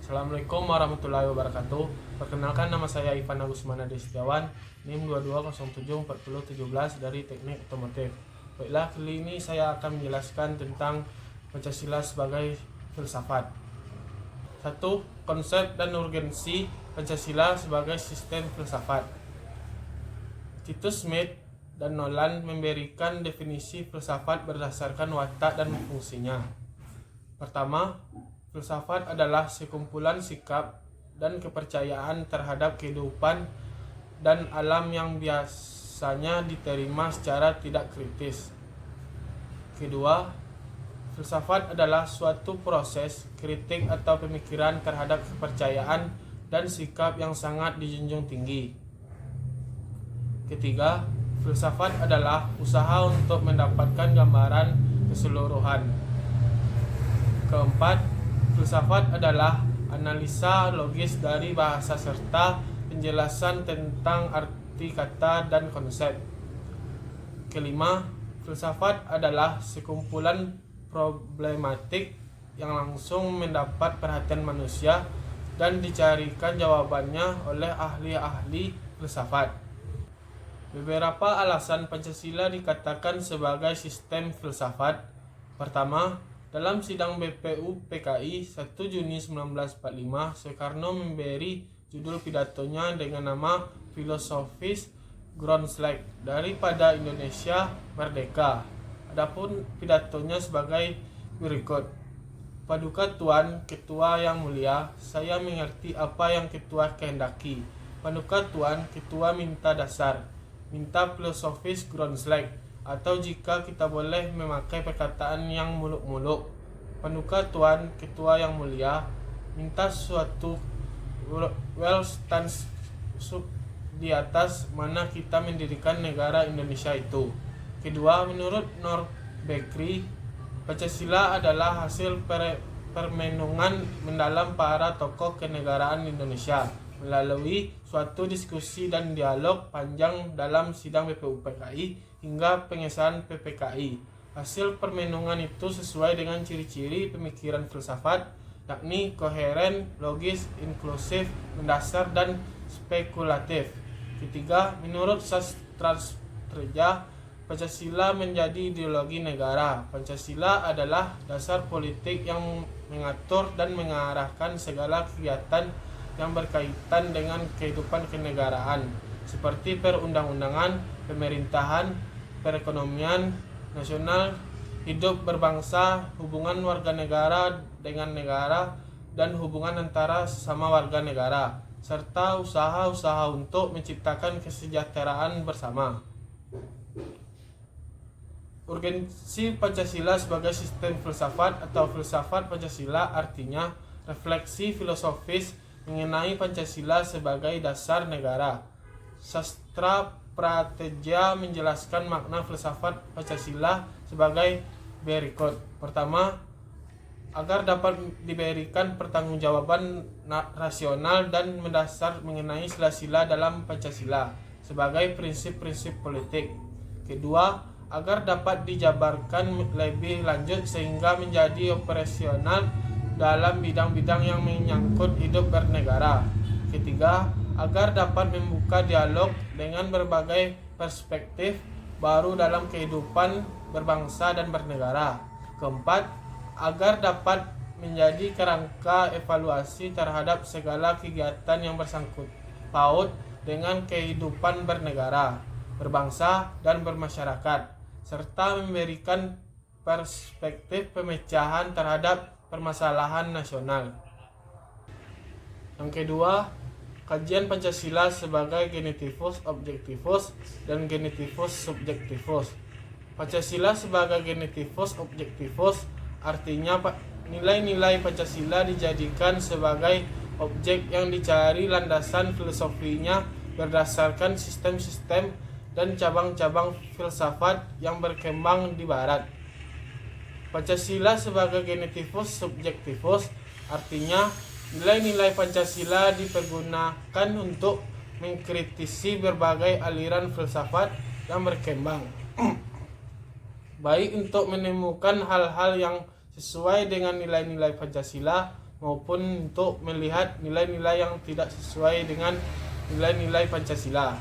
Assalamualaikum warahmatullahi wabarakatuh. Perkenalkan, nama saya Ivan Agusmana Destiawan, NIM 22074017 dari Teknik Otomotif. Baiklah, kali ini saya akan menjelaskan tentang Pancasila sebagai filsafat. 1. Konsep dan urgensi Pancasila sebagai sistem filsafat. Titus Smith dan Nolan memberikan definisi filsafat berdasarkan watak dan fungsinya. Pertama, filsafat adalah sekumpulan sikap dan kepercayaan terhadap kehidupan dan alam yang biasanya diterima secara tidak kritis. Kedua, filsafat adalah suatu proses kritik atau pemikiran terhadap kepercayaan dan sikap yang sangat dijunjung tinggi. Ketiga, filsafat adalah usaha untuk mendapatkan gambaran keseluruhan. Keempat, filsafat adalah analisa logis dari bahasa serta penjelasan tentang arti kata dan konsep. Kelima, filsafat adalah sekumpulan problematik yang langsung mendapat perhatian manusia dan dicarikan jawabannya oleh ahli-ahli filsafat. Beberapa alasan Pancasila dikatakan sebagai sistem filsafat. Pertama, dalam sidang BPU PKI 1 Juni 1945, Soekarno memberi judul pidatonya dengan nama Filosofis Grundslag daripada Indonesia Merdeka. Adapun pidatonya sebagai berikut. Paduka Tuan, Ketua yang mulia, saya mengerti apa yang Ketua kehendaki. Paduka Tuan, Ketua minta dasar, minta filosofis Grundslag, atau jika kita boleh memakai perkataan yang muluk-muluk, Paduka Tuan, Ketua yang mulia, minta suatu Welstand di atas mana kita mendirikan negara Indonesia itu. Kedua, menurut North Bakri, Pancasila adalah hasil permenungan mendalam para tokoh kenegaraan Indonesia melalui suatu diskusi dan dialog panjang dalam sidang BPU PKI hingga pengesahan PPKI. Hasil permenungan itu sesuai dengan ciri-ciri pemikiran filsafat, yakni koheren, logis, inklusif, mendasar, dan spekulatif. Ketiga, menurut Sastratreja, Pancasila menjadi ideologi negara. Pancasila adalah dasar politik yang mengatur dan mengarahkan segala kegiatan yang berkaitan dengan kehidupan kenegaraan, seperti perundang-undangan, pemerintahan, perekonomian nasional, hidup berbangsa, hubungan warga negara dengan negara, dan hubungan antara sesama warga negara, serta usaha-usaha untuk menciptakan kesejahteraan bersama. Urgensi Pancasila sebagai sistem filsafat atau filsafat Pancasila artinya refleksi filosofis mengenai Pancasila sebagai dasar negara. Sastra Prateja menjelaskan makna filsafat Pancasila sebagai berikut. Pertama, agar dapat diberikan pertanggungjawaban rasional dan mendasar mengenai sila-sila dalam Pancasila sebagai prinsip-prinsip politik. Kedua, agar dapat dijabarkan lebih lanjut sehingga menjadi operasional dalam bidang-bidang yang menyangkut hidup bernegara. Ketiga, agar dapat membuka dialog dengan berbagai perspektif baru dalam kehidupan berbangsa dan bernegara. Keempat, agar dapat menjadi kerangka evaluasi terhadap segala kegiatan yang bersangkut paut dengan kehidupan bernegara, berbangsa, dan bermasyarakat, serta memberikan perspektif pemecahan terhadap permasalahan nasional. Yang kedua, kajian Pancasila sebagai genetivus objektivus dan genetivus subjektivus. Pancasila sebagai genetivus objektivus artinya nilai-nilai Pancasila dijadikan sebagai objek yang dicari landasan filosofinya berdasarkan sistem-sistem dan cabang-cabang filsafat yang berkembang di Barat. Pancasila sebagai genetivus subjektivus artinya nilai-nilai Pancasila dipergunakan untuk mengkritisi berbagai aliran filsafat yang berkembang, baik untuk menemukan hal-hal yang sesuai dengan nilai-nilai Pancasila maupun untuk melihat nilai-nilai yang tidak sesuai dengan nilai-nilai Pancasila.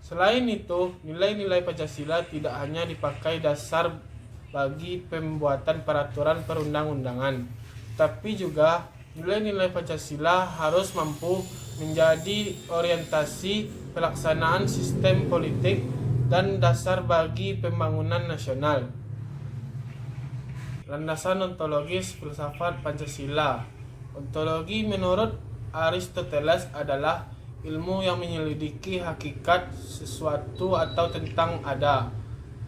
Selain itu, nilai-nilai Pancasila tidak hanya dipakai dasar bagi pembuatan peraturan perundang-undangan, tapi juga nilai-nilai Pancasila harus mampu menjadi orientasi pelaksanaan sistem politik dan dasar bagi pembangunan nasional. Landasan ontologis filsafat Pancasila. Ontologi menurut Aristoteles adalah ilmu yang menyelidiki hakikat sesuatu atau tentang ada,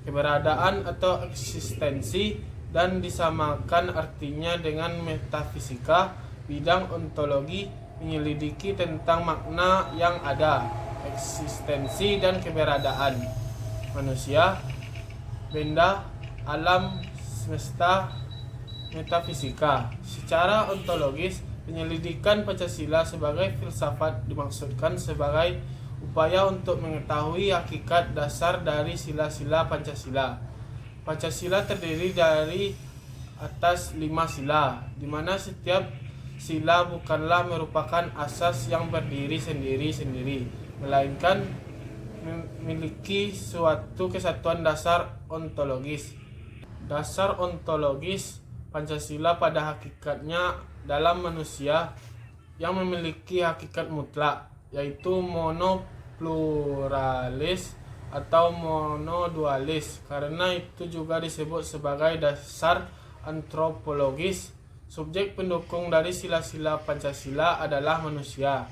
keberadaan atau eksistensi, dan disamakan artinya dengan metafisika. Bidang ontologi menyelidiki tentang makna yang ada, eksistensi, dan keberadaan manusia, benda, alam semesta, metafisika. Secara ontologis, penyelidikan Pancasila sebagai filsafat dimaksudkan sebagai upaya untuk mengetahui hakikat dasar dari sila-sila Pancasila. Pancasila terdiri dari atas 5 sila, di mana setiap sila bukanlah merupakan asas yang berdiri sendiri-sendiri, melainkan memiliki suatu kesatuan dasar ontologis. Dasar ontologis Pancasila pada hakikatnya dalam manusia yang memiliki hakikat mutlak, yaitu monopluralis atau monodualis. Karena itu juga disebut sebagai dasar antropologis. Subjek pendukung dari sila-sila Pancasila adalah manusia.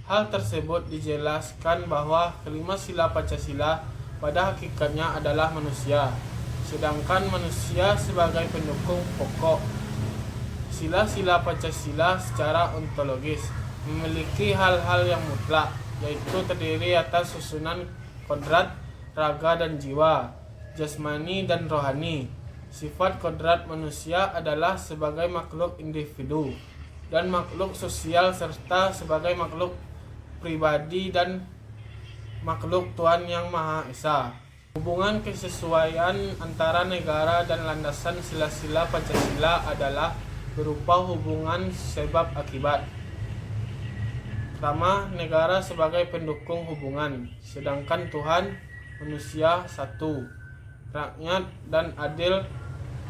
Hal tersebut dijelaskan bahwa kelima sila Pancasila pada hakikatnya adalah manusia, sedangkan manusia sebagai pendukung pokok. Sila-sila Pancasila secara ontologis memiliki hal-hal yang mutlak, yaitu terdiri atas susunan kodrat, raga dan jiwa, jasmani dan rohani. Sifat kodrat manusia adalah sebagai makhluk individu dan makhluk sosial, serta sebagai makhluk pribadi dan makhluk Tuhan Yang Maha Esa. Hubungan kesesuaian antara negara dan landasan sila-sila Pancasila adalah berupa hubungan sebab akibat. Pertama, negara sebagai pendukung hubungan, sedangkan Tuhan, manusia satu, rakyat dan adil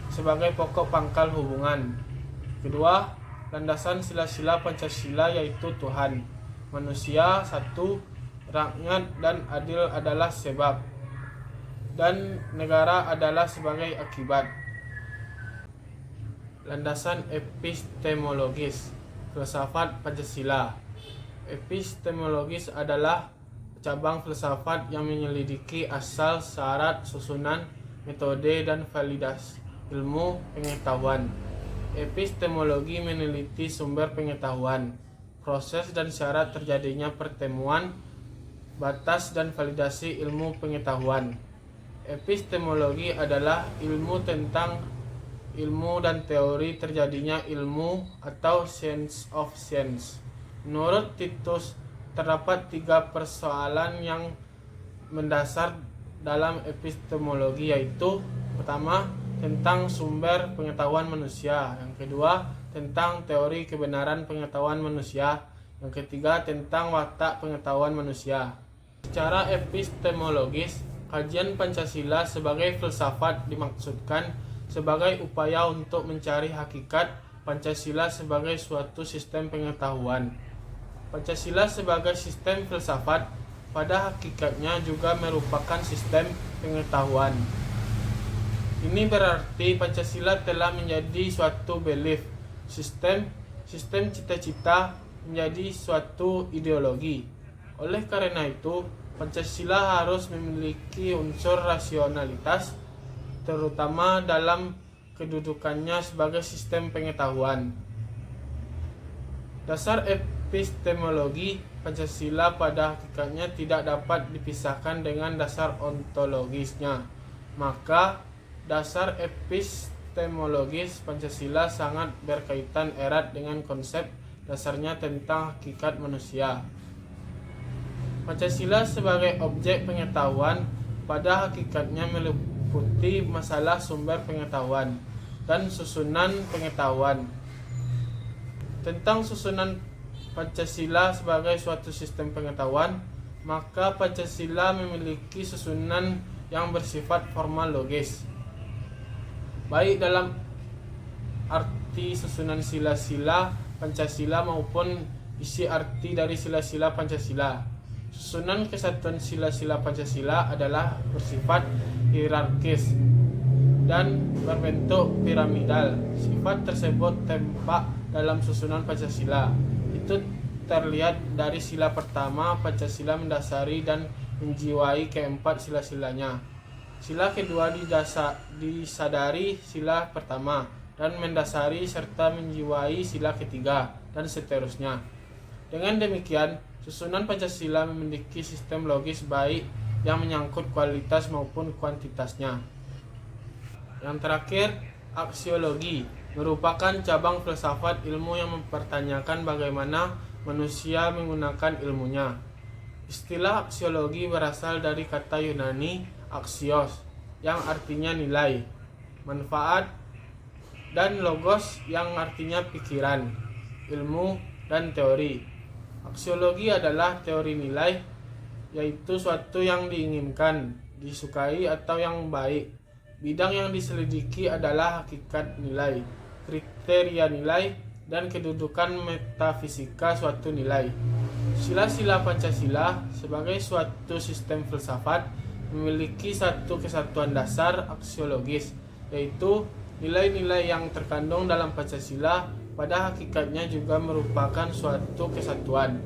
sebagai pokok pangkal hubungan. Kedua, landasan sila-sila Pancasila yaitu Tuhan, manusia satu, rakyat dan adil adalah sebab, dan negara adalah sebagai akibat. Landasan epistemologis filsafat Pancasila. Epistemologis adalah cabang filsafat yang menyelidiki asal, syarat, susunan, metode, dan validasi ilmu pengetahuan. Epistemologi meneliti sumber pengetahuan, proses dan syarat terjadinya pertemuan, batas dan validasi ilmu pengetahuan. Epistemologi adalah ilmu tentang ilmu dan teori terjadinya ilmu atau science of science. Menurut Titus, terdapat 3 persoalan yang mendasar dalam epistemologi, yaitu pertama, tentang sumber pengetahuan manusia, yang kedua, tentang teori kebenaran pengetahuan manusia, yang ketiga, tentang watak pengetahuan manusia. Secara epistemologis, kajian Pancasila sebagai filsafat dimaksudkan sebagai upaya untuk mencari hakikat Pancasila sebagai suatu sistem pengetahuan. Pancasila sebagai sistem filsafat pada hakikatnya juga merupakan sistem pengetahuan. Ini berarti Pancasila telah menjadi suatu belief sistem cita-cita menjadi suatu ideologi. Oleh karena itu, Pancasila harus memiliki unsur rasionalitas, terutama dalam kedudukannya sebagai sistem pengetahuan. Dasar epistemologi Pancasila pada hakikatnya tidak dapat dipisahkan dengan dasar ontologisnya. Maka, dasar epistemologis Pancasila sangat berkaitan erat dengan konsep dasarnya tentang hakikat manusia. Pancasila sebagai objek pengetahuan pada hakikatnya meliputi masalah sumber pengetahuan dan susunan pengetahuan. Tentang susunan Pancasila sebagai suatu sistem pengetahuan, maka Pancasila memiliki susunan yang bersifat formal logis, baik dalam arti susunan sila-sila Pancasila maupun isi arti dari sila-sila Pancasila. Susunan kesatuan sila-sila Pancasila adalah bersifat hierarkis dan berbentuk piramidal. Sifat tersebut tampak dalam susunan Pancasila. Itu terlihat dari sila pertama, Pancasila mendasari dan menjiwai keempat sila-silanya. Sila kedua disadari sila pertama dan mendasari serta menjiwai sila ketiga, dan seterusnya. Dengan demikian, susunan Pancasila memiliki sistem logis baik yang menyangkut kualitas maupun kuantitasnya. Yang terakhir, aksiologi merupakan cabang filsafat ilmu yang mempertanyakan bagaimana manusia menggunakan ilmunya. Istilah aksiologi berasal dari kata Yunani aksios yang artinya nilai, manfaat, dan logos yang artinya pikiran, ilmu, dan teori. Aksiologi adalah teori nilai, yaitu suatu yang diinginkan, disukai, atau yang baik. Bidang yang diselidiki adalah hakikat nilai, kriteria nilai, dan kedudukan metafisika suatu nilai. Sila-sila Pancasila sebagai suatu sistem filsafat memiliki satu kesatuan dasar aksiologis, yaitu nilai-nilai yang terkandung dalam Pancasila pada hakikatnya juga merupakan suatu kesatuan.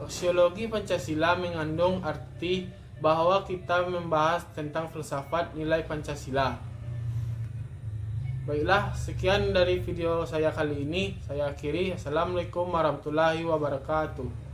Aksiologi Pancasila mengandung arti bahwa kita membahas tentang filsafat nilai Pancasila. Baiklah, sekian dari video saya kali ini. Saya akhiri. Assalamualaikum warahmatullahi wabarakatuh.